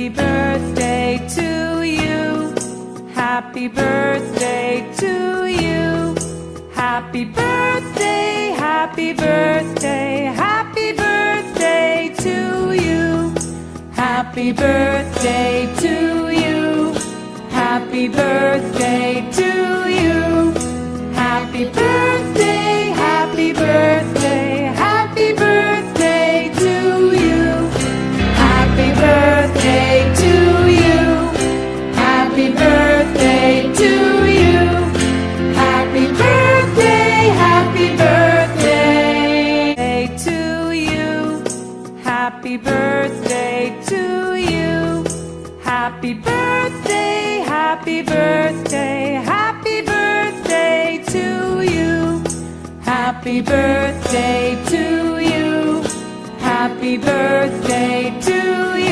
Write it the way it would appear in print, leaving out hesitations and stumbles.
Happy birthday to you. Happy birthday to you. Happy birthday, happy birthday, happy birthday to you. Happy birthday to you. Happy birthday to you. Happy birthday, happy birthday, happy birthday to you. Happy birthday to you. Happy birthday to you. Happy birthday, happy birthday to you. Happy birthday to you. Happy birthday, happy birthday, happy birthday to you. Happy birthday to you. Happy birthday to you.